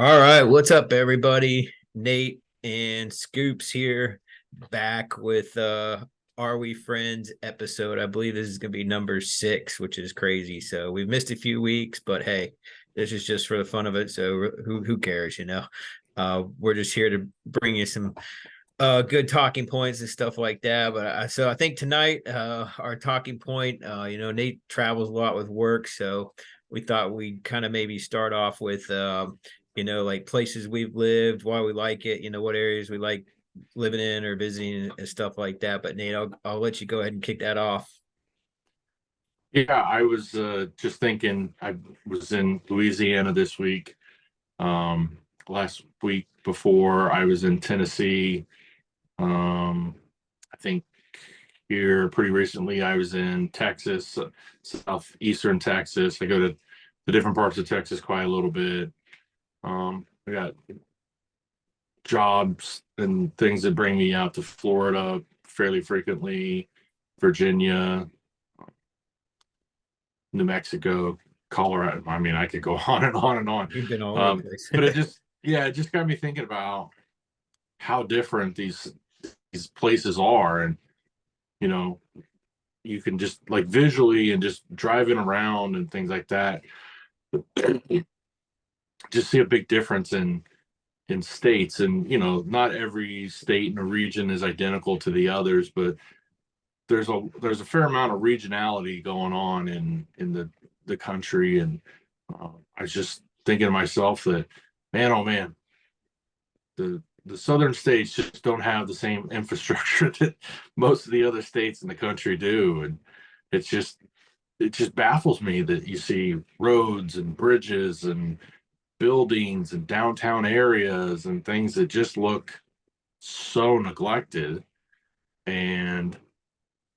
All right, what's up, everybody? Nate and Scoops here, back with Are We Friends episode. I believe this is gonna be number 6, which is crazy. So we've missed a few weeks, but hey, this is just for the fun of it. So who cares, you know? We're just here to bring you some good talking points and stuff like that. But so I think tonight our talking point, Nate travels a lot with work, so we thought we'd kind of maybe start off with like places we've lived, why we like it, what areas we like living in or visiting and stuff like that. But Nate, I'll let you go ahead and kick that off. Yeah, I was just thinking. I was in Louisiana this week. Last week before I was in Tennessee. I think here pretty recently I was in Texas, southeastern Texas. I go to the different parts of Texas quite a little bit. I got jobs and things that bring me out to Florida fairly frequently, Virginia, New Mexico, Colorado. I mean, I could go on and on and on. You've been all over the place. But it just got me thinking about how different these places are, and you know, you can just like visually and just driving around and things like that, just see a big difference in states. And not every state and region is identical to the others, but there's a fair amount of regionality going on in the country. And I was just thinking to myself that, man, oh man, the southern states just don't have the same infrastructure that most of the other states in the country do. And it's just it just baffles me that you see roads and bridges and buildings and downtown areas and things that just look so neglected. And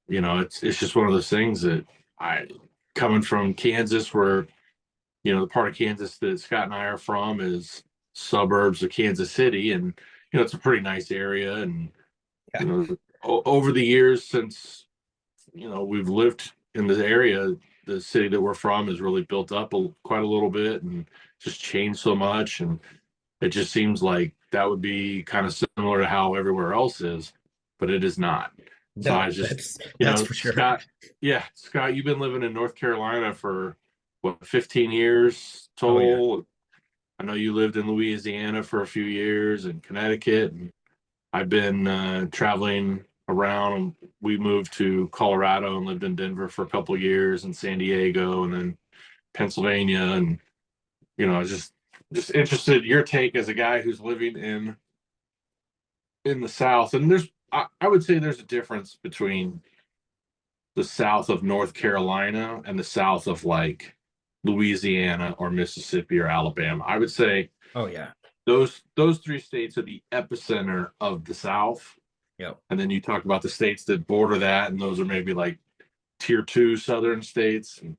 it's just one of those things that I coming from Kansas, where the part of Kansas that Scott and I are from is suburbs of Kansas City, and it's a pretty nice area. And Yeah. over the years since we've lived in this area, the city that we're from has really built up quite a little bit and just changed so much. And it just seems like that would be kind of similar to how everywhere else is, but it is not. So I No, just, that's for sure. Scott, yeah, Scott, you've been living in North Carolina for what, 15 years Oh yeah. total? I know you lived in Louisiana for a few years and Connecticut, and I've been traveling around. We moved to Colorado and lived in Denver for a couple of years, and San Diego, and then Pennsylvania. And I was just interested in your take as a guy who's living in the South. And I would say there's a difference between the South of North Carolina and the South of like Louisiana or Mississippi or Alabama. I would say Oh yeah. those three states are the epicenter of the South. Yep. And then you talk about the states that border that, and those are maybe like tier two southern states. And,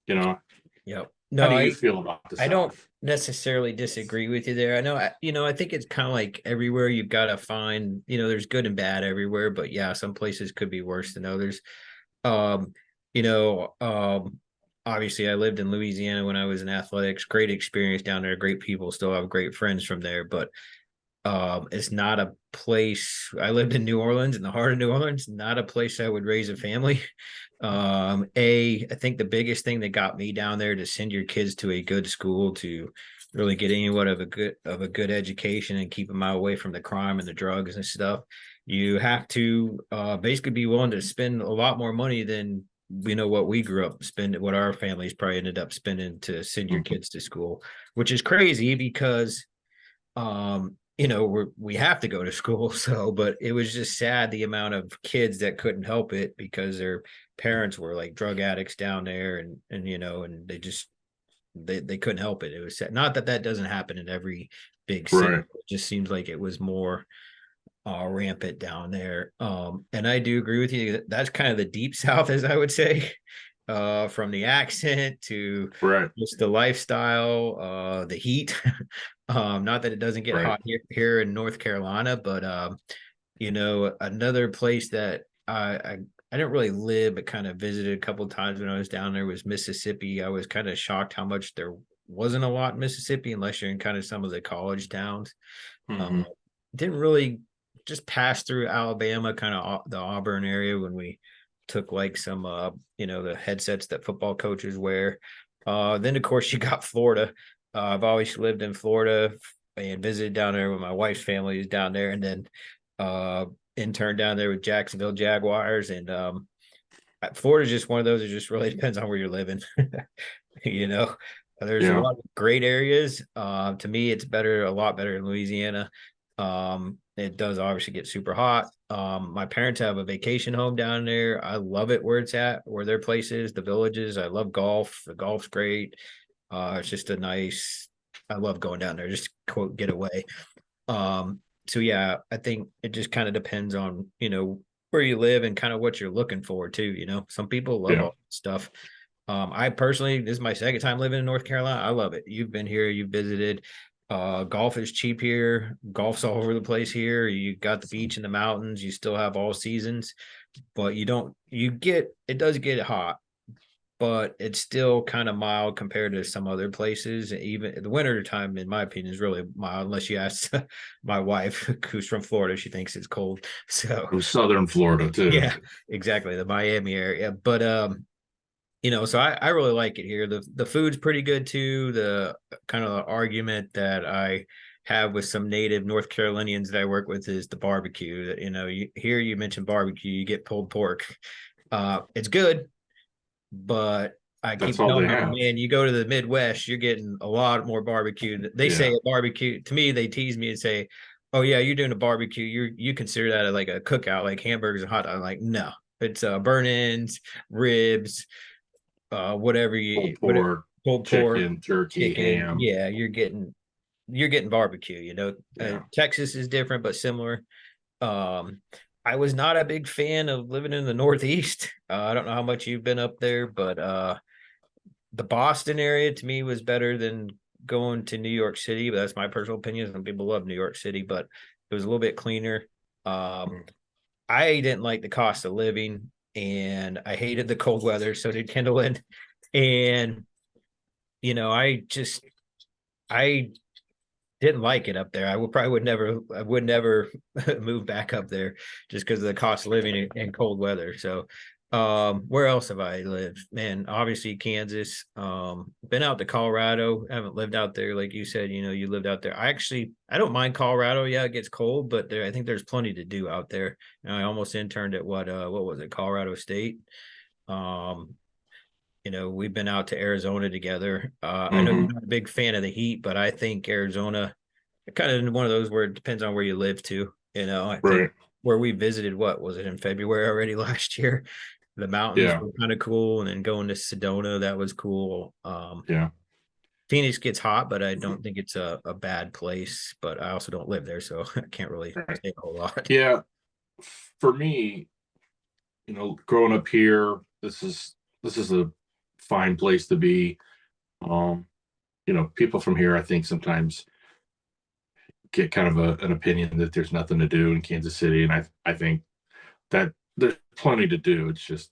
you know, Yep. how No, do you I feel about the I don't South? necessarily disagree with you there. I know, I think it's kind of like everywhere you've got to find, there's good and bad everywhere, but yeah, some places could be worse than others. Um, you know, um, Obviously I lived in Louisiana when I was in athletics, great experience down there, great people, still have great friends from there, but it's not a place. I lived in New Orleans, in the heart of New Orleans, not a place I would raise a family. I think the biggest thing that got me down there to send your kids to a good school to really get anyone of a good education and keep them out away from the crime and the drugs and stuff. You have to basically be willing to spend a lot more money than what we grew up spending, what our families probably ended up spending to send your Mhm. kids to school, which is crazy because we have to go to school. So, but it was just sad the amount of kids that couldn't help it because their parents were like drug addicts down there, and they just they couldn't help it. It was sad. Not that that doesn't happen in every big city. Right. It just seems like it was more rampant down there. And I do agree with you. That's kind of the deep South, as I would say, from the accent to Right. just the lifestyle, the heat. Not that it doesn't get Right. hot here in North Carolina, but another place that I didn't really live, but kind of visited a couple of times when I was down there was Mississippi. I was kind of shocked how much there wasn't a lot in Mississippi unless you're in kind of some of the college towns. Hmm. Uh, didn't really just pass through Alabama, kind of the Auburn area when we took like some, the headsets that football coaches wear. Then of course you got Florida. I've always lived in Florida and visited down there when my wife's family is down there, and then uh, interned down there with Jacksonville Jaguars. And Florida's just one of those. It just really depends on where you're living. you know, there's a Yeah. lot of great areas. To me, it's better, a lot better in Louisiana. It does obviously get super hot. My parents have a vacation home down there. I love it where it's at, where their place is, the villages. I love golf. The golf's great. It's just a nice. I love going down there. Just quote get away. So yeah, I think it just kind of depends on where you live and kind of what you're looking for too. Some people love Yeah. all that stuff. I personally, this is my second time living in North Carolina. I love it. You've been here, you've visited. Golf is cheap here. Golf's all over the place here. You got the beach and the mountains. You still have all seasons, but it does get hot, but it's still kind of mild compared to some other places. Even the winter time, in my opinion, is really mild, unless you ask my wife, who's from Florida, she thinks it's cold. So From southern Florida too. yeah, exactly. The Miami area. But so I really like it here. The food's pretty good too. The kind of the argument that I have with some native North Carolinians that I work with is the barbecue. That here you mentioned barbecue, you get pulled pork. It's good, but I That's keep all they telling them, have. man, you go to the Midwest, you're getting a lot more barbecue. They say Yeah. a barbecue to me. They tease me and say, "Oh yeah, you're doing a barbecue. You consider that like a cookout, like hamburgers and hot dogs." I'm like, no, it's burn ins, ribs, whatever Pulled you whatever pork, pulled pork, chicken, turkey, chicken. ham. Yeah, you're getting barbecue. Yeah. Texas is different but similar. Um, I was not a big fan of living in the Northeast. I don't know how much you've been up there, but the Boston area to me was better than going to New York City. But that's my personal opinion. Some people love New York City, but it was a little bit cleaner. Um, I didn't like the cost of living, and I hated the cold weather. So did Kendall, and I didn't like it up there. I would never move back up there just because of the cost of living and cold weather. So, where else have I lived? Man, obviously Kansas. Been out to Colorado. Haven't lived out there like you said. You lived out there. I don't mind Colorado. Yeah, it gets cold, but I think there's plenty to do out there. And I almost interned at what was it, Colorado State. Um, we've been out to Arizona together. I know you're Hmm. not a big fan of the heat, but I think Arizona kind of one of those where it depends on where you live too. I think Right. where we visited, what was it, in February already last year? The mountains Yeah. were kind of cool, and then going to Sedona, that was cool. Yeah. Phoenix gets hot, but I don't think it's a bad place. But I also don't live there, so I can't really Right. say a whole lot. Yeah. For me, growing up here, this is a fine place to be. Um, people from here, I think sometimes get kind of an opinion that there's nothing to do in Kansas City, and I think that there's plenty to do. It's just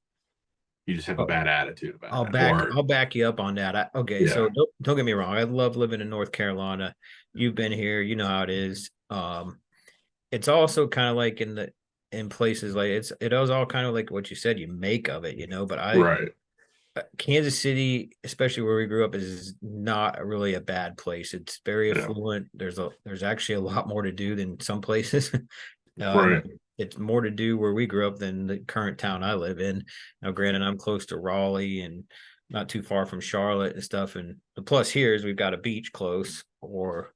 you just have a Oh, bad attitude about I'll it. back Or I'll back you up on that. Okay, so yeah, don't get me wrong. I love living in North Carolina. You've been here, you know how it is. It's also kind of like in places like it was all kind of like what you said, you make of it, but right. Kansas City, especially where we grew up, is not really a bad place. It's very Yeah, affluent. There's actually a lot more to do than some places. I mean, right. it's more to do where we grew up than the current town I live in. Now, granted, I'm close to Raleigh and not too far from Charlotte and stuff. And the plus here is we've got a beach close, or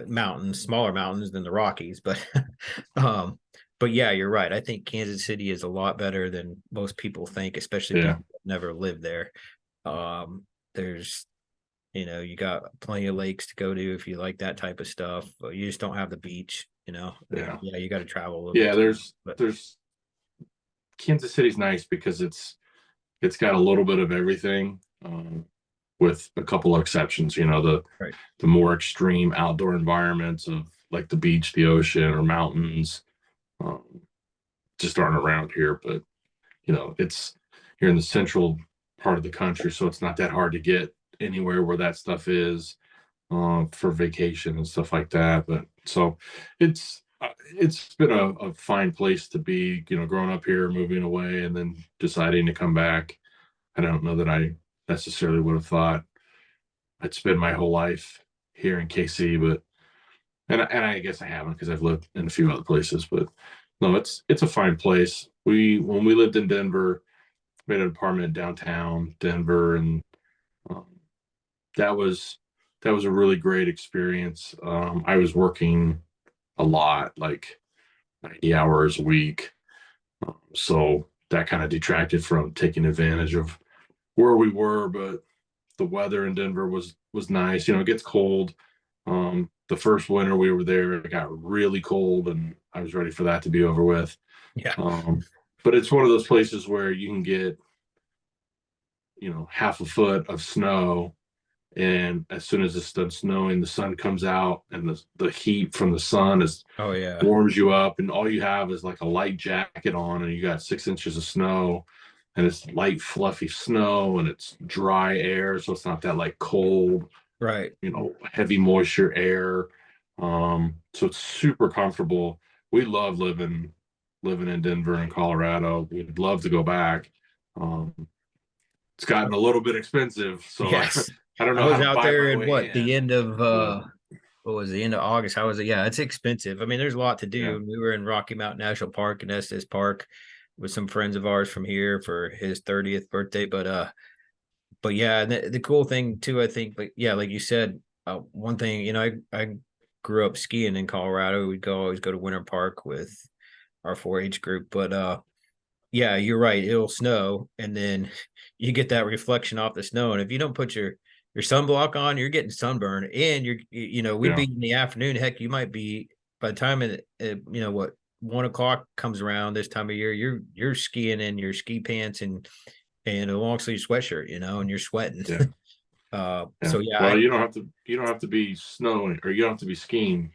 mountains, smaller mountains than the Rockies. But um, but yeah, you're right. I think Kansas City is a lot better than most people think, especially Yeah, people that never lived there. There's you got plenty of lakes to go to if you like that type of stuff. But you just don't have the beach, and yeah, yeah, you got to travel a little bit yeah. too. But There's Kansas City's nice because it's got a little bit of everything, with a couple of exceptions. right, The more extreme outdoor environments of like the beach, the ocean, or mountains, um, just aren't around here. But it's you're in the central part of the country, so it's not that hard to get anywhere where that stuff is for vacation and stuff like that. But so it's been a fine place to be, growing up here, moving away, and then deciding to come back. I don't know that I necessarily would have thought I'd spend my whole life here in KC, but and I guess I haven't because I've lived in a few other places. But no, it's a fine place. When we lived in Denver, we had an apartment downtown Denver, and um, that was that was a really great experience. I was working a lot, like 90 hours a week, so that kind of detracted from taking advantage of where we were. But the weather in Denver was nice. It gets cold. The first winter we were there, it got really cold, and I was ready for that to be over with. Yeah. Um, but it's one of those places where you can get, half a foot of snow, and as soon as it's done snowing, the sun comes out, and the heat from the sun is Oh yeah. warms you up, and all you have is like a light jacket on, and you got 6 inches of snow, and it's light, fluffy snow, and it's dry air, so it's not that like cold, Right. heavy moisture air. So it's super comfortable. We love living in Denver and Colorado. We'd love to go back. Um, it's gotten a little bit expensive, so I, Yes. I don't I know how was to out buy my there in way what the in, end of but what was the end of August? How was it? Yeah, it's expensive. I mean, there's a lot to yeah, do. We were in Rocky Mountain National Park and Estes Park with some friends of ours from here for his 30th birthday. But yeah, and the cool thing too, I think, like yeah, like you said, one thing, I grew up skiing in Colorado. We'd always go to Winter Park with our 4-H group. But yeah, you're right. It'll snow, and then you get that reflection off the snow. And if you don't put your sunblock on, you're getting sunburned. And we'd yeah, be in the afternoon. Heck, you might be by the time what 1 o'clock comes around this time of year, you're skiing in your ski pants and a long sleeve sweatshirt, and you're sweating. yeah, yeah. So yeah, Well, you don't have to be snowing, or you don't have to be skiing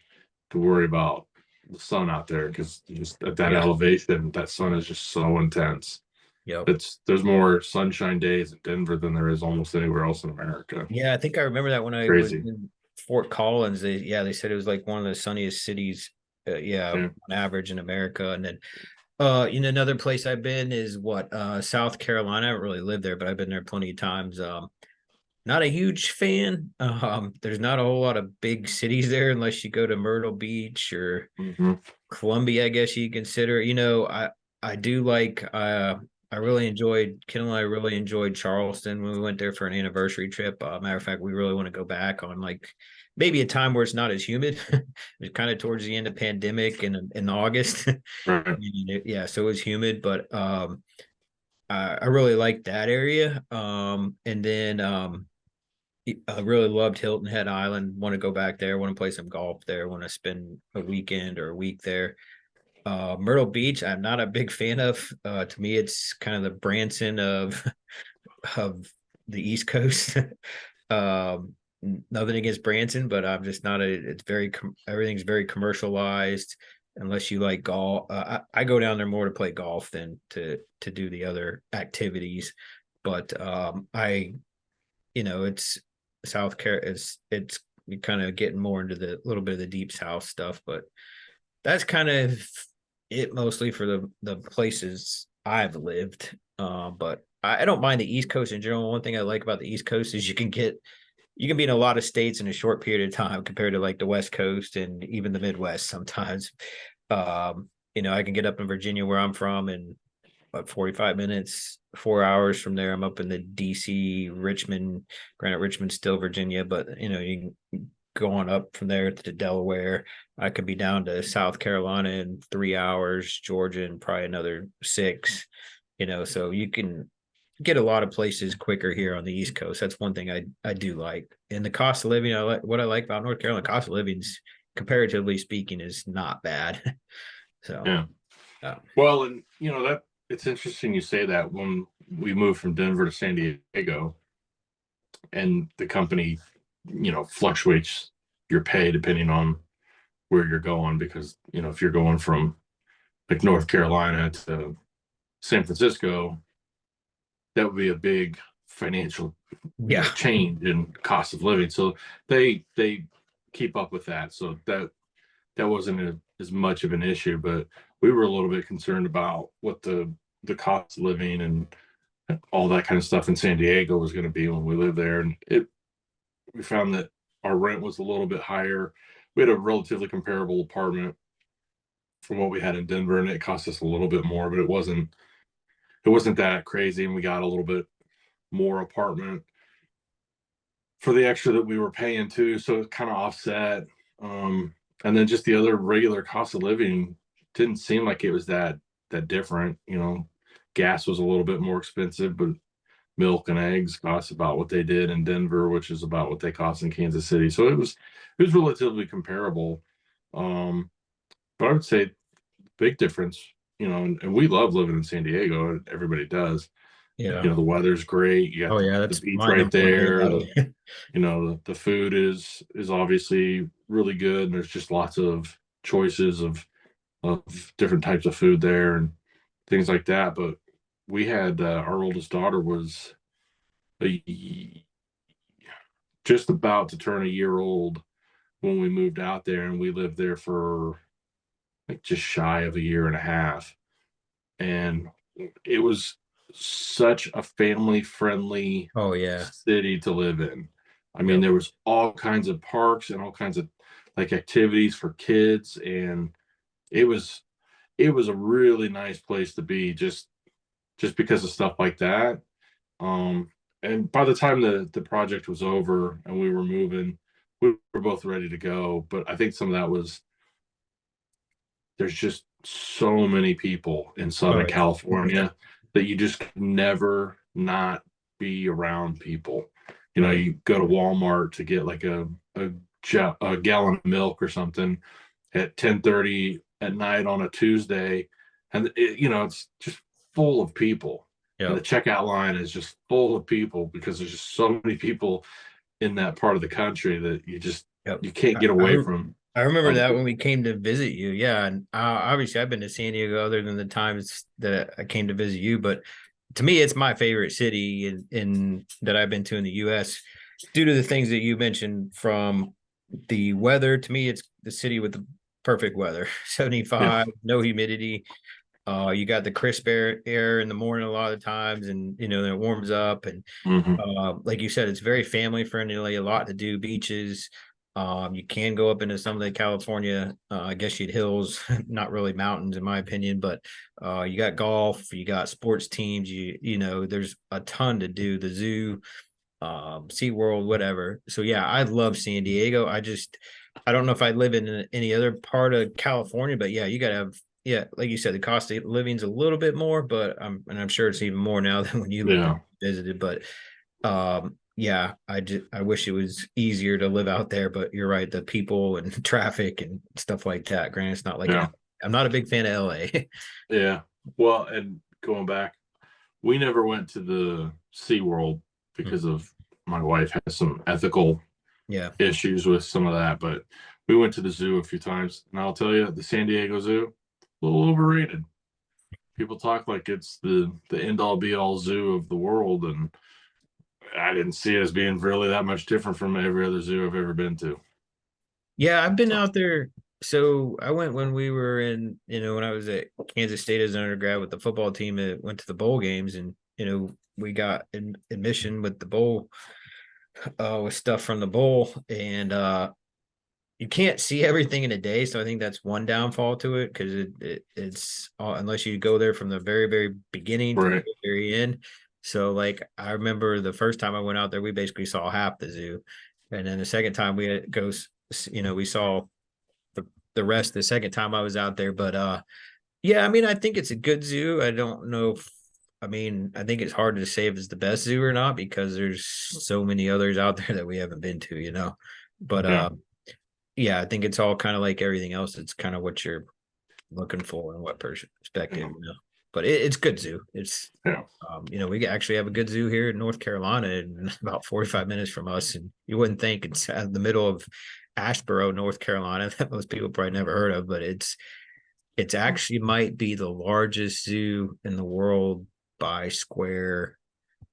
to worry about the sun out there, because just at that yeah, elevation, that sun is just so intense. yep. There's more sunshine days in Denver than there is almost anywhere else in America. Yeah, I think I remember that when I was Crazy. in Fort Collins. They said it was like one of the sunniest cities, yeah, Yeah. on average in America. And then, another place I've been is South Carolina. I haven't really lived there, but I've been there plenty of times. Not a huge fan. There's not a whole lot of big cities there unless you go to Myrtle Beach or Hmm. Columbia, I guess you consider. I do like I really enjoyed Kendall and I really enjoyed Charleston when we went there for an anniversary trip. Matter of fact, we really want to go back on like maybe a time where it's not as humid. It's kind of towards the end of pandemic in August. Right. Yeah, so it was humid, but I really liked that area. And then I really loved Hilton Head Island. Want to go back there. Want to play some golf there. Want to spend a weekend or a week there. Myrtle Beach, I'm not a big fan of. To me, it's kind of the Branson of the East Coast. um, Nothing against Branson, but I'm just not a. It's everything's very commercialized. Unless you like golf, I go down there more to play golf than to do the other activities. But it's South Carolina. It's kind of getting more into the little bit of the deep South stuff, but that's kind of it mostly for the places I've lived. But I don't mind the East Coast in general. One thing I like about the East Coast is you can be in a lot of states in a short period of time compared to like the West Coast and even the Midwest sometimes. I can get up in Virginia where I'm from and 45 minutes, 4 hours from there. I'm up in the DC, Richmond, granted Richmond's still Virginia, but you can go on up from there to Delaware. I could be down to South Carolina in 3 hours, Georgia in probably another six, so you can get a lot of places quicker here on the East Coast. That's one thing I do like. And the cost of living, what I like about North Carolina, cost of living's comparatively speaking is not bad. So Yeah. Well, and that it's interesting you say that. When we moved from Denver to San Diego, and the company, fluctuates your pay depending on where you're going, because if you're going from like North Carolina to San Francisco, that would be a big financial Yeah. change in cost of living. So they keep up with that. So that wasn't as much of an issue, but we were a little bit concerned about what the cost of living and all that kind of stuff in San Diego was going to be when we lived there. And we found that our rent was a little bit higher. We had a relatively comparable apartment from what we had in Denver, and it cost us a little bit more, but it wasn't that crazy. And we got a little bit more apartment for the extra that we were paying too. So it kind of offset. And then just the other regular cost of living didn't seem like it was that different. Gas was a little bit more expensive, but milk and eggs cost about what they did in Denver, which is about what they cost in Kansas City. So it was relatively comparable. Um, but I would say big difference, and we love living in San Diego. Everybody does. Yeah. The weather's great. You got Oh yeah, the that's beach my right number one thing there. about The it. the food is obviously really good, and there's just lots of choices of different types of food there and things like that. But we had our oldest daughter was a, just about to turn a year old when we moved out there, and we lived there for like just shy of a year and a half. And it was such a family friendly Oh yeah. city to live in. I mean, Yep. there was all kinds of parks and all kinds of like activities for kids, and it was it was a really nice place to be just because of stuff like that. Um, and by the time the project was over and we were moving, we were both ready to go. But I think some of that was there's just so many people in Oh Southern yeah. California that you just never not be around people. Right. You go to Walmart to get like a gallon of milk or something at 10:30 at night on a Tuesday, and it's just full of people. And the Yep. checkout line is just full of people because there's just so many people in that part of the country that Yep. you can't I, get I away from I remember other that when people. we came to visit you. Yeah, and obviously I've been to San Diego other than the times that I came to visit you, but to me it's my favorite city in that I've been to in the US due to the things that you mentioned from the weather. To me it's the city with the perfect weather. Yeah. 75, no humidity. You got the crisp air in the morning a lot of times, and then it warms up. And Hmm. like you said, it's very family friendly. A lot to do, beaches. You can go up into some of the California, I guess you'd hills, not really mountains in my opinion, but you got golf, you got sports teams. There's a ton to do. The zoo, SeaWorld, whatever. So yeah, I love San Diego. I don't know if I live in any other part of California, but yeah, you gotta have, yeah, like you said, the cost of living's a little bit more, but I'm sure it's even more now than when you lived Yeah. and visited. But yeah, I wish it was easier to live out there, but you're right, the people and traffic and stuff like that. Granted, it's not like Yeah. I'm not a big fan of LA. Yeah. Well, and going back, we never went to the SeaWorld because of my wife has some ethical Yeah. issues with some of that, but we went to the zoo a few times, and I'll tell you, the San Diego Zoo, a little overrated. People talk like it's the end all be all zoo of the world, and I didn't see it as being really that much different from every other zoo I've ever been to. Yeah, I've been So out there. So I went when we were when I was at Kansas State as an undergrad with the football team that went to the bowl games, and we got admission with the bowl, with stuff from the bowl, and you can't see everything in a day. So I think that's one downfall to it because it's unless you go there from the very, very beginning to the right. very end. So like I remember the first time I went out there, we basically saw half the zoo, and then the second time we had go, we saw the rest the second time I was out there. But yeah, I mean, I think it's a good zoo. I don't know if I mean, I think it's hard to say if it's the best zoo or not because there's so many others out there that we haven't been to. But Yeah. yeah, I think it's all kind of like everything else. It's kind of what you're looking for and what perspective. But it's good zoo. It's Yeah. we actually have a good zoo here in North Carolina, and about 45 minutes from us. And you wouldn't think it's in the middle of Asheboro, North Carolina, that most people probably never heard of, but it's actually might be the largest zoo in the world by square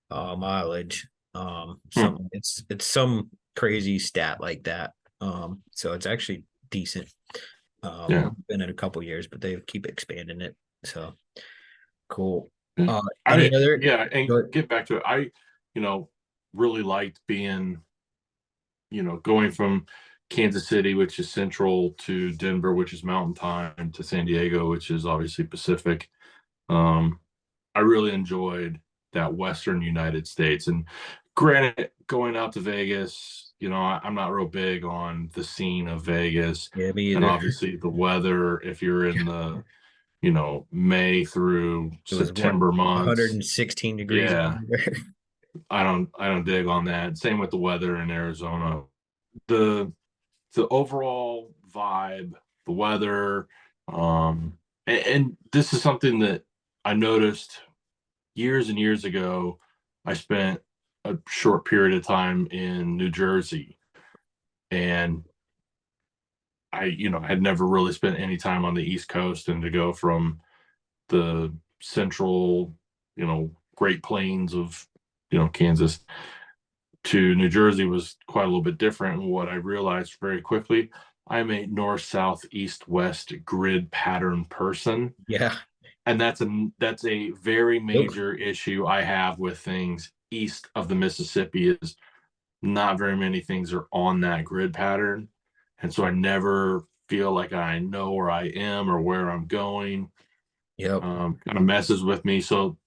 mileage. Hmm. Something it's some crazy stat like that. So it's actually decent. Yeah. Been in a couple years, but they keep expanding it. So cool. Yeah. Any other? Yeah, and Go get back to it. You know, really liked being, going from Kansas City, which is central, to Denver, which is mountain time, to San Diego, which is obviously Pacific. Um, I really enjoyed that Western United States. And granted, going out to Vegas, I'm not real big on the scene of Vegas. Yeah, me And either. obviously the weather, if you're in the, May through It was what, September months. 116 degrees Yeah, everywhere. I don't dig on that. Same with the weather in Arizona. The the overall vibe, the weather, and this is something that I noticed years and years ago. I spent a short period of time in New Jersey, and had never really spent any time on the East Coast, and to go from the central, Great Plains of, Kansas to New Jersey was quite a little bit different. And what I realized very quickly, I'm a north, south, east, west grid pattern person. Yeah. And that's a very Yep. major issue I have with things east of the Mississippi is not very many things are on that grid pattern. And so I never feel like I know where I am or where I'm going. Yep. Kind of messes with me. So,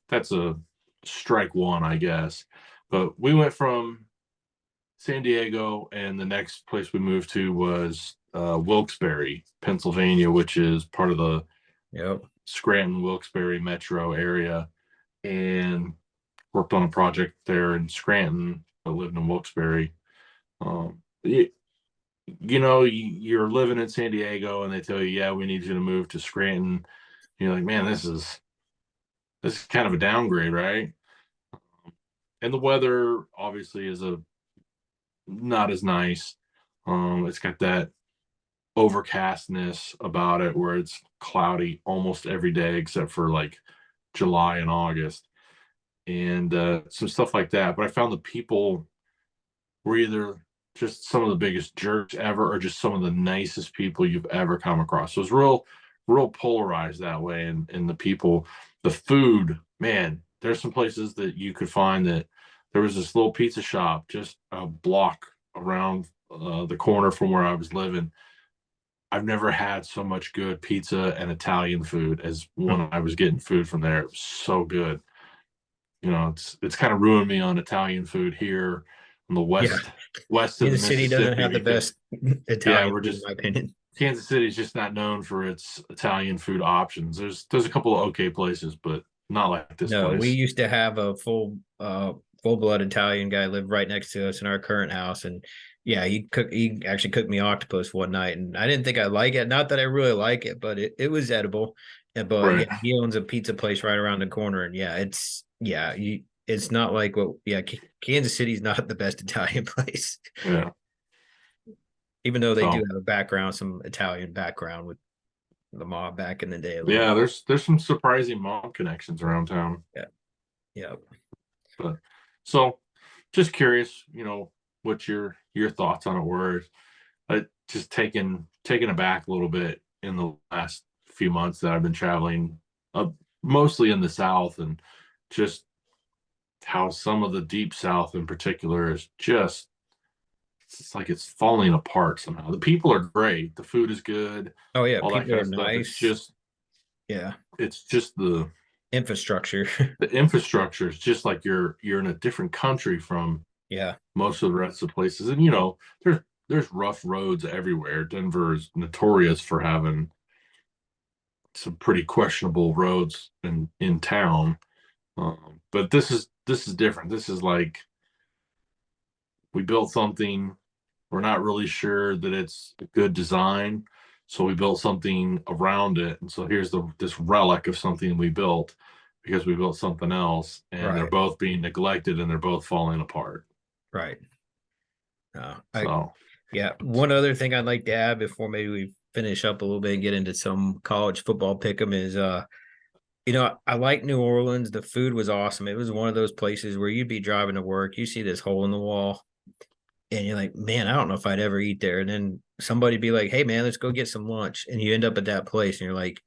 that's a strike one, I guess. But we went from San Diego, and the next place we moved to was Wilkes-Barre, Pennsylvania, which is part of the Yep. Scranton Wilkes-Barre metro area, and worked on a project there in Scranton, but lived in Wilkes-Barre. You're living in San Diego, and they tell you, yeah, we need you to move to Scranton. You're like, man, this is kind of a downgrade, right? And the weather obviously is a not as nice. It's got that overcastness about it where it's cloudy almost every day except for like July and August, and some stuff like that. But I found the people were either just some of the biggest jerks ever or just some of the nicest people you've ever come across. So it was real polarized that way. And the people, the food, man, there's some places that you could find that there was this little pizza shop just a block around the corner from where I was living. I've never had so much good pizza and Italian food as when I was getting food from there. It was so good. It's kind of ruined me on Italian food here on the Yeah. west of the Kansas City doesn't Mississippi have the because best yeah, Italian we're food, in just my opinion. Kansas City is just not known for its Italian food options. There's a couple of okay places, but not like this No, we place. used to have a full blood Italian guy live right next to us in our current house, and yeah, he actually cooked me octopus one night, and I didn't think I like it. Not that I really like it, but it was edible. But yeah, Right. he owns a pizza place right around the corner, and it's not like what yeah, Kansas City's not the best Italian place, Yeah. even though they do So have a background, some Italian background with the mob back in the day a little yeah, bit. there's some surprising mom connections around town. Yeah, yeah, But so just curious, what your thoughts on it were. Just taken aback a little bit in the last few months that I've been traveling, mostly in the South, and just how some of the deep South in particular is just it's like it's falling apart somehow. The people are great, the food is good, oh yeah, all that people kind are of stuff. It's nice. just Yeah, it's just infrastructure. the infrastructure is just like you're in a different country from Yeah. most of the rest of the places. And there's rough roads everywhere. Denver is notorious for having some pretty questionable roads in town. But this is different. This is like we built something. We're not really sure that it's a good design, so we built something around it. And so here's this relic of something we built because we built something else, and they're Right. both being neglected and they're both falling apart. Right. I So yeah. One other thing I'd like to add before maybe we finish up a little bit and get into some college football pick'em is I like New Orleans. The food was awesome. It was one of those places where you'd be driving to work, you see this hole in the wall, and you're like, man, I don't know if I'd ever eat there. And then somebody be like, hey, man, let's go get some lunch. And you end up at that place and you're like,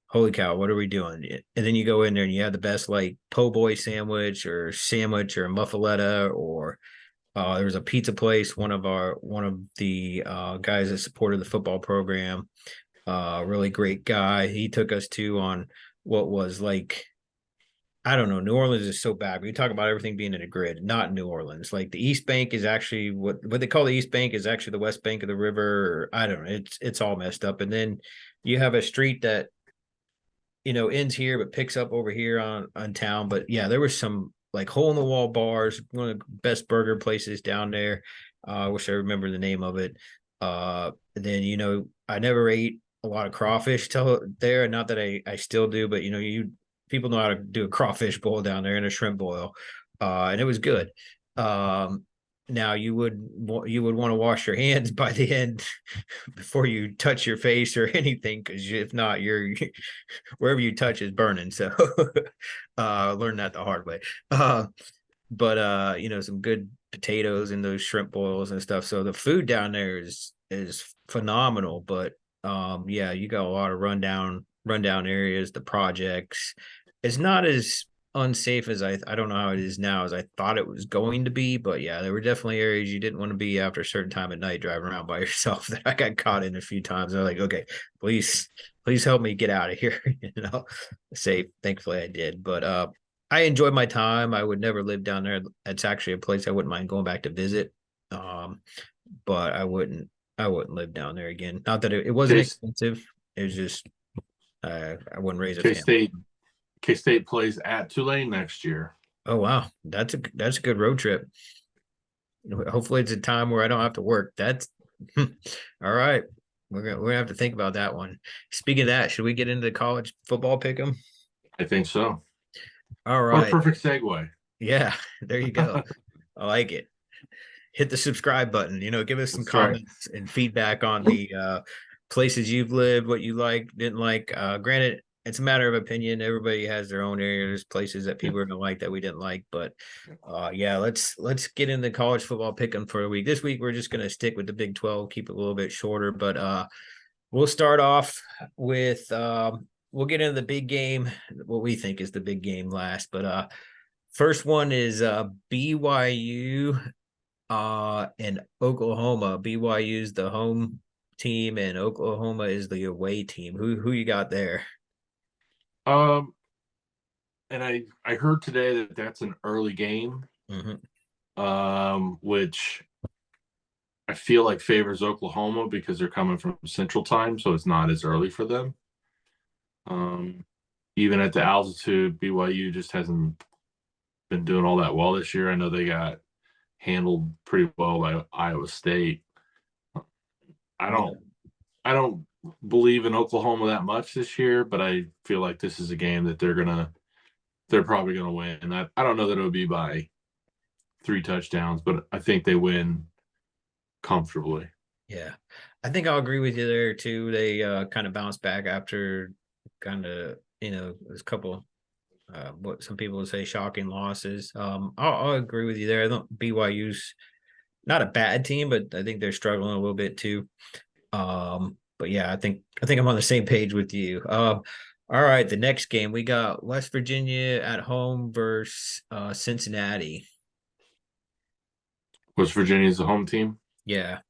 holy cow, what are we doing? And then you go in there and you have the best like po' boy sandwich or muffaletta or there was a pizza place. One of the guys that supported the football program, really great guy. He took us to on what was like, I don't know. New Orleans is so bad. We talk about everything being in a grid, not New Orleans. Like the East Bank is actually what they call the East Bank is actually the West Bank of the river. Or, I don't know. It's all messed up. And then you have a street that ends here but picks up over here on town. But yeah, there was some like hole in the wall bars, one of the best burger places down there. I wish I remember the name of it. Then I never ate a lot of crawfish till there. Not that I still do, but you people know how to do a crawfish boil down there and a shrimp boil, and it was good. Now you would want to wash your hands by the end before you touch your face or anything, because if not, you're wherever you touch is burning. So learn that the hard way. But some good potatoes and those shrimp boils and stuff. So the food down there is phenomenal. But yeah, you got a lot of rundown areas, the projects. It's not as unsafe as I don't know how it is now as I thought it was going to be. But yeah, there were definitely areas you didn't want to be after a certain time at night driving around by yourself that I got caught in a few times. I'm like, okay, please help me get out of here. Safe. Thankfully I did. But I enjoyed my time. I would never live down there. It's actually a place I wouldn't mind going back to visit. Um, but I wouldn't live down there again. Not that it wasn't K expensive. It was just I wouldn't raise a K family. State K State plays at Tulane next year. Oh wow, that's a good road trip. Hopefully, it's a time where I don't have to work. That's all right. We're gonna have to think about that one. Speaking of that, should we get into the college football pick 'em? I think so. All What a right. perfect segue. Yeah, there you go. I like it. Hit the subscribe button. Give us some That's right. comments and feedback on the places you've lived, what you liked, didn't like. Granted, it's a matter of opinion. Everybody has their own areas, places that people are gonna like that we didn't like. But yeah, let's get into college football pick 'em for a week. This week we're just gonna stick with the Big 12, keep it a little bit shorter. But we'll start off with we'll get into the big game, what we think is the big game last. But first one is BYU and Oklahoma. BYU's the home team and Oklahoma is the away team. Who you got there? Um, and I heard today that that's an early game, Mm-hmm. which I feel like favors Oklahoma because they're coming from Central Time, so it's not as early for them. Um, Even at the altitude, BYU just hasn't been doing all that well this year. I know they got handled pretty well by Iowa State. I Yeah. don't I don't believe in Oklahoma that much this year, but I feel like this is a game that they're probably gonna win. I don't know that it'll be by 3 touchdowns, but I think they win comfortably. Yeah. I think I'll agree with you there too. They kind of bounced back after kind of, there's a couple what some people would say shocking losses. I'll agree with you there. I don't BYU's not a bad team, but I think they're struggling a little bit too. But yeah, I think I'm on the same page with you. All right, the next game we got West Virginia at home versus Cincinnati. West Virginia's the home team. Yeah,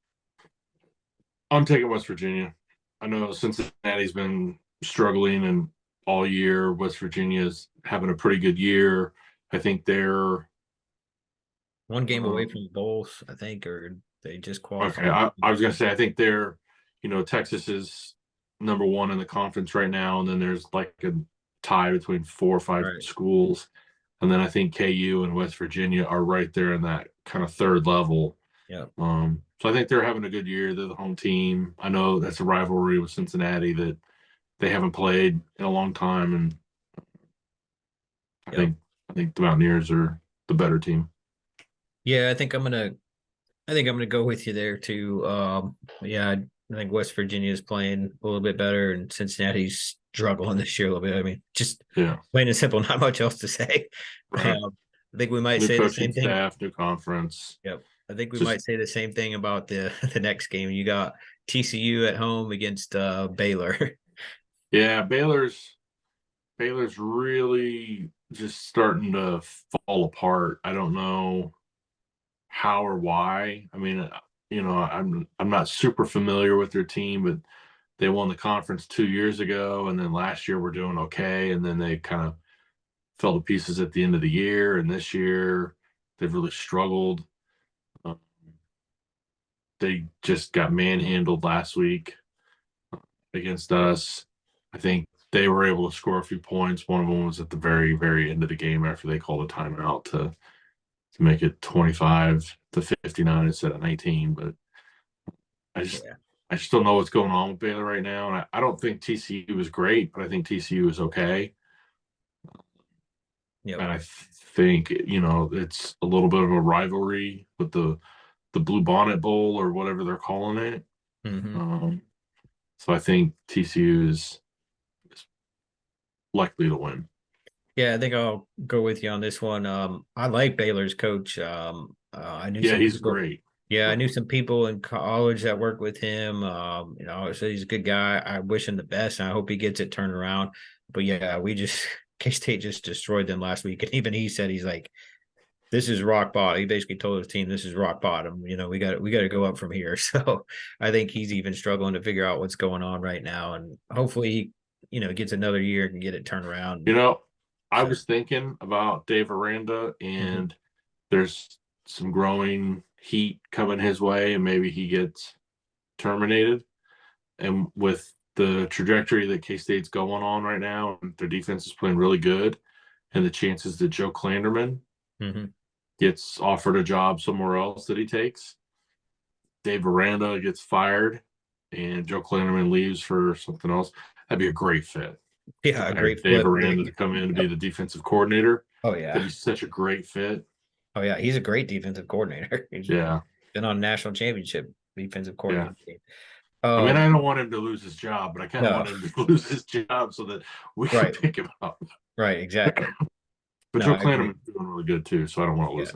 I'm taking West Virginia. I know Cincinnati's been struggling and all year. West Virginia's having a pretty good year. I think they're one game away um, from the bowls, I think, or they just okay. qualified. I was gonna say I think they're, Texas is number one in the conference right now, and then there's like a tie between 4 or 5 Right. schools, and then I think KU and West Virginia are right there in that kind of third level. Yeah. So I think they're having a good year. They're the home team. I know that's a rivalry with Cincinnati that they haven't played in a long time, and I Yep. think I think the Mountaineers are the better team. Yeah, I think I'm gonna go with you there too. Yeah, I think West Virginia is playing a little bit better, and Cincinnati's struggling this year a little bit. I mean, just Yeah, plain and simple, not much else to say. right. I think we might New say the coaching same thing. staff, new conference. Yep. I think we Just might say the same thing about the the next game. You got TCU at home against Baylor. yeah, Baylor's really just starting to fall apart. I don't know how or why. I mean, I'm not super familiar with their team, but they won the conference 2 years ago, and then last year we're doing okay, and then they kind of fell to pieces at the end of the year, and this year they've really struggled. Um, they just got manhandled last week against us. I think they were able to score a few points. One of them was at the very, very end of the game after they called a timeout to make it 25-59 instead of 19. But I just Yeah. I just don't know what's going on with Baylor right now. And I don't think TCU is great, but I think TCU is okay. Yep. And I think, it's a little bit of a rivalry with the Blue Bonnet Bowl or whatever they're calling it. Hmm. So I think TCU is likely to win. Yeah, I think I'll go with you on this one. I like Baylor's coach. I knew Yeah, some he's people. great. Yeah, I knew some people in college that work with him. So he's a good guy. I wish him the best, and I hope he gets it turned around. But yeah, we just K State just destroyed them last week, and even he said he's like, "This is rock bottom." He basically told his team, "This is rock bottom. We got to go up from here." So I think he's even struggling to figure out what's going on right now, and hopefully he, gets another year and get it turned around. You know, I So. was thinking about Dave Aranda, Mhm. and there's some growing heat coming his way, and maybe he gets terminated. And with the trajectory that K State's going on right now, and their defense is playing really good, and the chances that Joe Klanderman Mhm. gets offered a job somewhere else that he takes, Dave Aranda gets fired, and Joe Klanderman leaves for something else, that'd be a great fit. To Yeah, a hire great Dave flip. Aranda to come in to be Yep. the defensive coordinator, Oh that'd yeah. be such a great fit. Oh yeah. He's a great defensive coordinator. He's Yeah, been on a national championship defensive yeah. coordinator team. I mean, Um, I don't want him to lose his job, but I kind of no, want him to lose his job so that we can right, pick him up. right, exactly. But No, Joe I agree. Klanderman's doing really good too, so I don't want to lose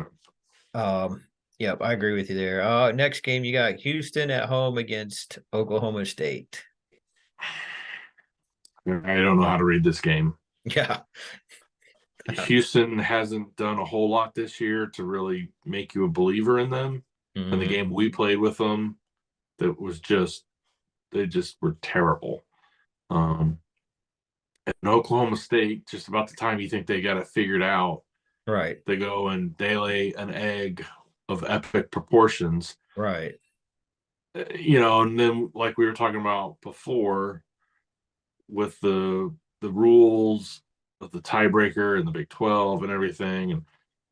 Yeah. him. Yep, I agree with you there. Next game you got Houston at home against Oklahoma State. I don't know how to read this game. Yeah. Houston hasn't done a whole lot this year to really make you a believer in them. And the Mhm. game we played with them, that was just they just were terrible. Um, and Oklahoma State, just about the time you think they got it figured out, Right, they go and they lay an egg of epic proportions. right, And then like we were talking about before, with the rules of the tiebreaker and the Big 12 and everything, and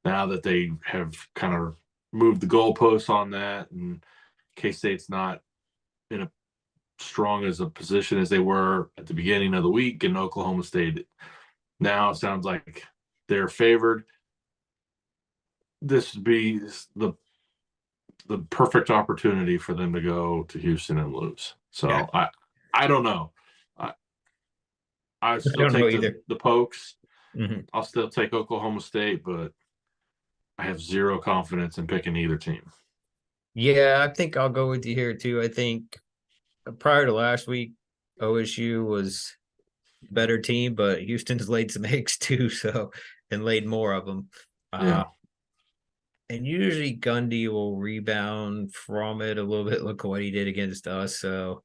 now that they have kind of moved the goalposts on that, and K State's not in a strong as a position as they were at the beginning of the week, and Oklahoma State now sounds like they're favored. This would be the perfect opportunity for them to go to Houston and lose. yeah. So I don't know. I I I still don't know take either. the Pokes. Mhm. I'll still take Oklahoma State, but I have zero confidence in picking either team. Yeah, I think I'll go with you here too. I think prior to last week, OSU was a better team, but Houston's laid some eggs too, so and laid more of them. Yeah. And usually Gundy will rebound from it a little bit. Look at what he did against us. So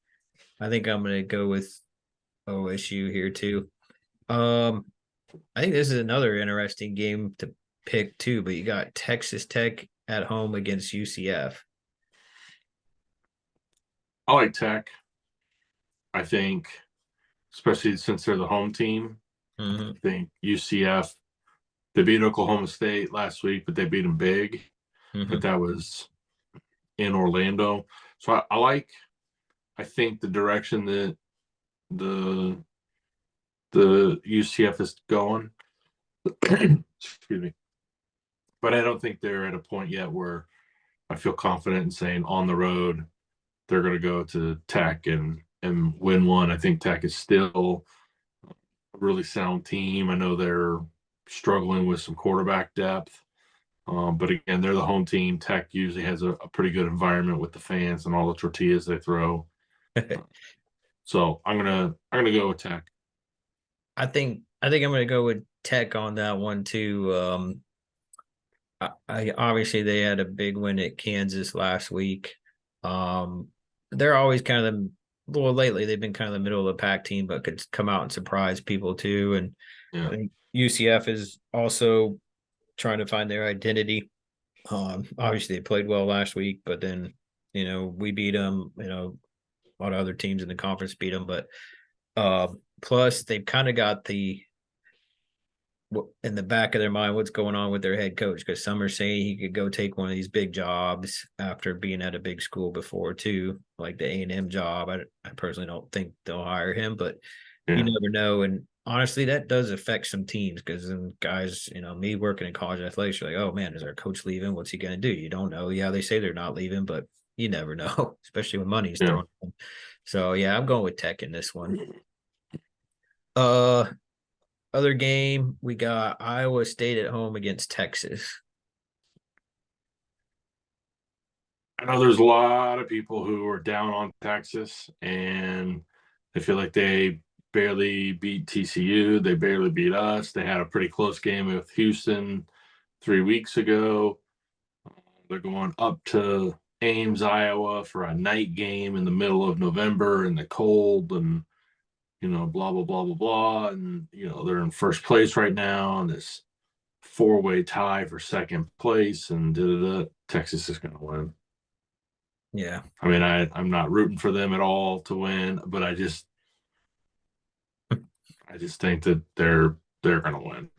I think I'm gonna go with OSU here too. Um, I think this is another interesting game to pick too, but you got Texas Tech at home against UCF. I like Tech. I think, especially since they're the home team, I Hmm. think UCF, they beat Oklahoma State last week, but they beat them big. But Hmm. that was in Orlando. So I think the direction that the UCF is going. Excuse me. But I don't think they're at a point yet where I feel confident in saying on the road they're going to go to Tech and win one. I think Tech is still really sound team. I know they're struggling with some quarterback depth. But again, they're the home team. Tech usually has a pretty good environment with the fans and all the tortillas they throw. So I'm gonna go with Tech. I think I'm gonna go with Tech on that one too. I obviously they had a big win at Kansas last week. Um, they're always kind of the well lately they've been kind of the middle of the pack team, but could come out and surprise people too. And I Yeah, think UCF is also trying to find their identity. Obviously they played well last week, but then we beat them. A lot of other teams in the conference beat them, but plus they've kind of got the in the back of their mind what's going on with their head coach, because some are saying he could go take one of these big jobs after being at a big school before too, like the A&M job. I personally don't think they'll hire him, but you yeah, never know. And honestly, that does affect some teams, because then guys, me working in college athletics, you're like, oh man, is our coach leaving? What's he going to do? You don't know. Yeah, they say they're not leaving, but you never know, especially when money's yeah. thrown. So yeah, I'm going with Tech in this one. Uh, Other game, we got Iowa State at home against Texas. I know there's a lot of people who are down on Texas, and they feel like they barely beat TCU. They barely beat us. They had a pretty close game with Houston 3 weeks ago. They're going up to Ames, Iowa for a night game in the middle of November in the cold, and blah blah blah blah blah. And they're in first place right now, and this four-way tie for second place, and Texas is going to win. Yeah. I mean, I'm not rooting for them at all to win, but I just think that they're going to win.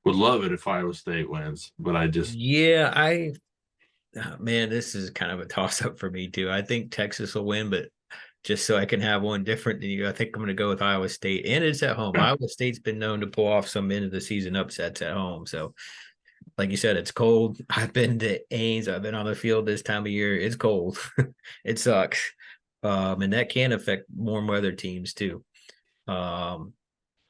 Would love it if Iowa State wins, but I just Yeah, man, this is kind of a toss up for me too. I think Texas will win, but just so I can have one different than you, I think I'm going to go with Iowa State, and it's at home. yeah, Iowa State's been known to pull off some end of the season upsets at home. So, like you said, it's cold. I've been to Ames. I've been on the field this time of year. It's cold. It sucks. And that can affect warm weather teams too. Um,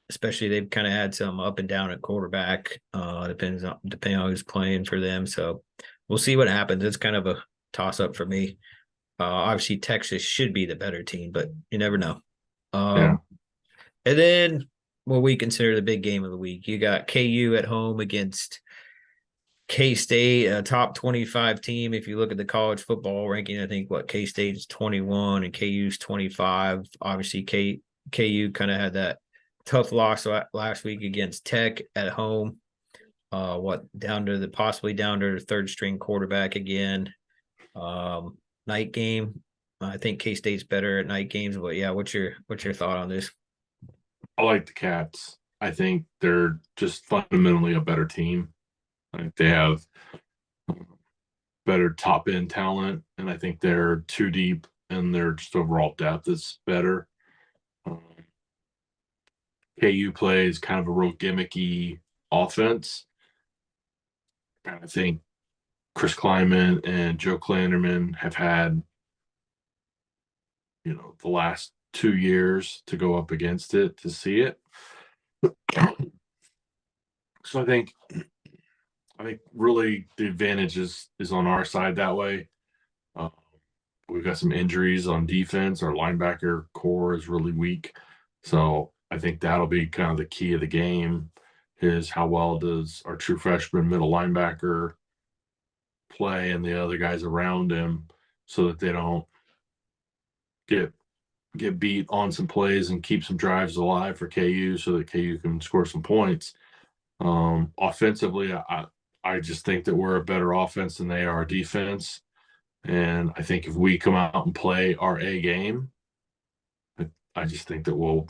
Especially they've kind of had some up and down at quarterback. Depending on who's playing for them. So we'll see what happens. It's kind of a toss up for me. Obviously Texas should be the better team, but you never know. yeah. And then what we consider the big game of the week, you got KU at home against K-State, a top 25 team. If you look at the college football ranking, I think K-State's 21 and KU's 25. Obviously, KU kind of had that tough loss last week against Tech at home. Possibly down to the third string quarterback again. Night game. I think K-State's better at night games, but yeah, what's your thought on this? I like the Cats. I think they're just fundamentally a better team. I think they have better top end talent, and I think they're too deep, and their just overall depth is better. Um, KU plays kind of a real gimmicky offense. And I think Chris Kleiman and Joe Klanderman have had, the last 2 years to go up against it to see it. So I think really the advantage is on our side that way. Uh, we've got some injuries on defense. Our linebacker core is really weak. So I think that'll be kind of the key of the game is how well does our true freshman middle linebacker play and the other guys around him so that they don't get get beat on some plays and keep some drives alive for KU so that KU can score some points. Offensively, I just think that we're a better offense than they are defense. And I think if we come out and play our A game, I just think that we'll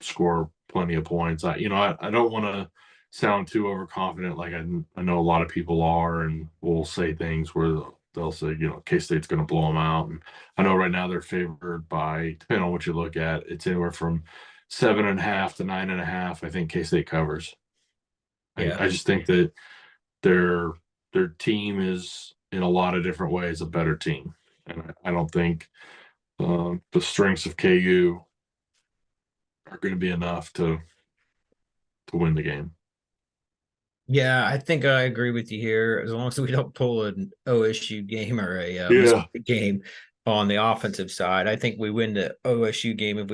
score plenty of points. I don't want to sound too overconfident. Like I know a lot of people are, and will say things where they'll say, K State's going to blow them out. And I know right now they're favored by, depending on what you look at, it's anywhere from 7.5 to 9.5. I think K State covers. Yeah. I just think that their team is in a lot of different ways a better team, and I don't think the strengths of KU are going to be enough to win the game. Yeah, I think I agree with you here. As long as we don't pull an OSU game or a Yeah. Missouri game on the offensive side, I think we win the OSU game if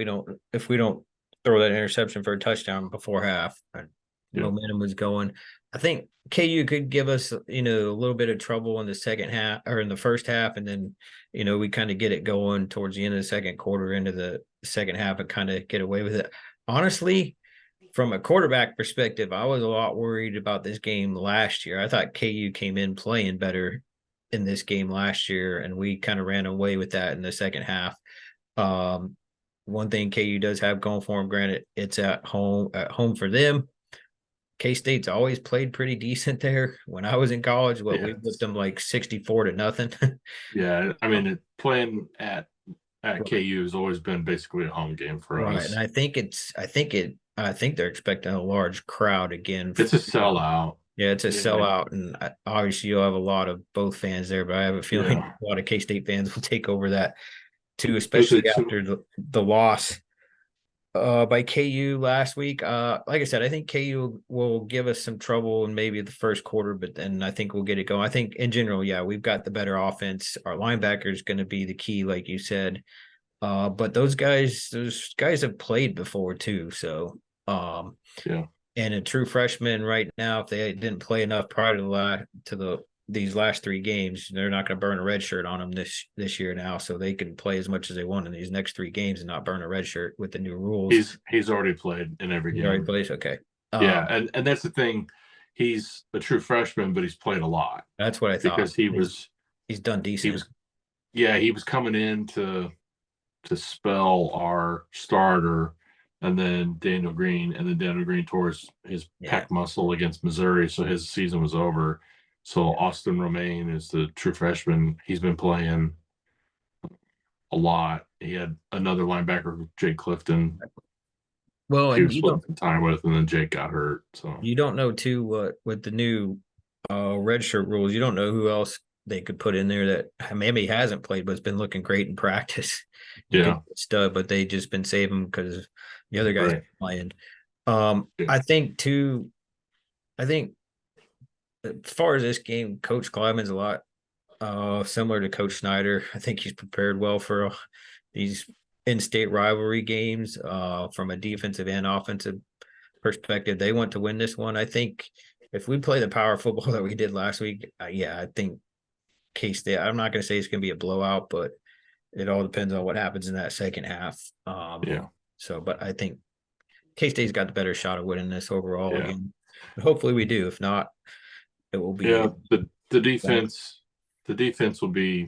we don't throw that interception for a touchdown before half. Yeah. Momentum was going. I think KU could give us a little bit of trouble in the second half or in the first half, and then we kind of get it going towards the end of the second quarter into the second half and kind of get away with it. Honestly, from a quarterback perspective, I was a lot worried about this game last year. I thought KU came in playing better in this game last year, and we kind of ran away with that in the second half. Um, One thing KU does have going for them, granted, it's at home for them. K State's always played pretty decent there. When I was in college, we Yeah. whipped them like 64 to nothing. Yeah. I mean, playing at KU has always been basically a home game for Right. And us. I think they're expecting a large crowd again. It's a sellout. Yeah, it's a Yeah. sellout, and obviously you'll have a lot of both fans there. But I have a feeling Yeah. a lot of K State fans will take over that too, especially Especially after the loss by KU last week. Like I said, I think KU will give us some trouble in maybe the first quarter, but then I think we'll get it going. I think in general, yeah, we've got the better offense. Our linebacker is going to be the key, like you said. But those guys have played before too, so yeah. and a true freshman right now, if they didn't play enough prior to these last three games, they're not going to burn a red shirt on them this year now, so they can play as much as they want in these next three games and not burn a red shirt with the new rules. He's already played in every He's already game. plays, okay. Yeah, and that's the thing. He's a true freshman, but he's played a lot That's what I thought. because He's done he decent. was yeah, he was coming in to spell our starter, and then Daniel Green tore his Yeah. pec muscle against Missouri, so his season was over. So Austin Romaine is the true freshman. He's been playing a lot. He had another linebacker, Jake Clifton. Well, He and was splitting some time with, and then Jake got hurt. So you don't know too what with the new red shirt rules. You don't know who else they could put in there that maybe hasn't played, but it's been looking great in practice. You could yeah, stud, but they just been saving because the other guys right. playing. Yeah. I think too. I think as far as this game, Coach Kleiman's a lot similar to Coach Snyder. I think he's prepared well for these in-state rivalry games from a defensive and offensive perspective. They want to win this one. I think if we play the power football that we did last week, yeah, I think K-State. I'm not going to say it's going to be a blowout, but it all depends on what happens in that second half. Yeah. So, but I think K-State's got the better shot of winning this overall Yeah. again. But hopefully we do. If not, it will be Yeah. The defense will be,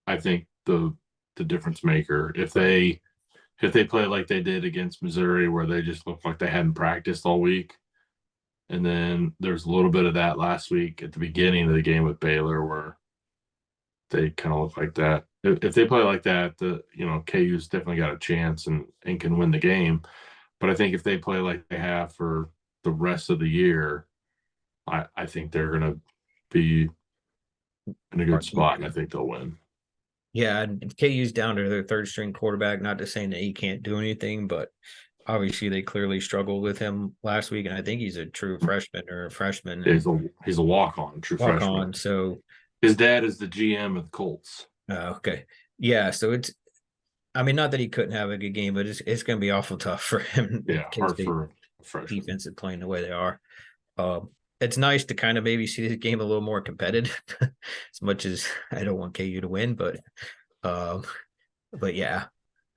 I think, the difference maker. If they play like they did against Missouri, where they just looked like they hadn't practiced all week. And then there's a little bit of that last week at the beginning of the game with Baylor, where they kind of look like that. If they play like that, KU's definitely got a chance and can win the game. But I think if they play like they have for the rest of the year, I think they're going to be in a good spot, and I think they'll win. Yeah, and KU's down to their third string quarterback. Not to saying that he can't do anything, but obviously they clearly struggled with him last week, and I think he's a true freshman or a freshman He's a walk-on, true walk freshman. on. So His dad is the GM of the Colts. okay, yeah. So I mean, not that he couldn't have a good game, but it's going to be awful tough for him. Yeah, K hard State for a freshman. defense is playing the way they are. It's nice to kind of maybe see this game a little more competitive, as much as I don't want KU to win, um, but yeah.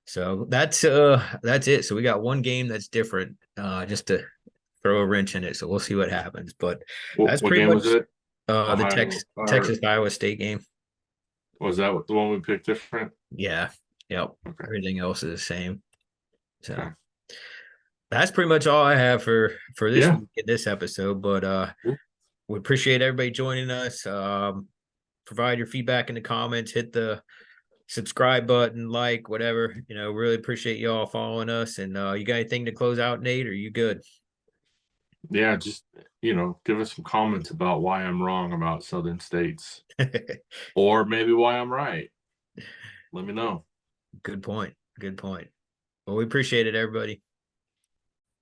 So that's it. So we got one game that's different, just to throw a wrench in it. So we'll see what happens. But that's What pretty game was much it? the Ohio, or Texas Iowa State game. was that the one we picked different? Yeah. Yep. Okay. Everything else is the same. Okay. So that's pretty much all I have for this Yeah. week in this episode. But we appreciate everybody joining us. Provide your feedback in the comments, hit the subscribe button, like, whatever. Really appreciate you all following us. And you got anything to close out, Nate? Or you good? Yeah, just give us some comments about why I'm wrong about Southern states, or maybe why I'm right. Let me know. Good point. Good point. Well, we appreciate it, everybody.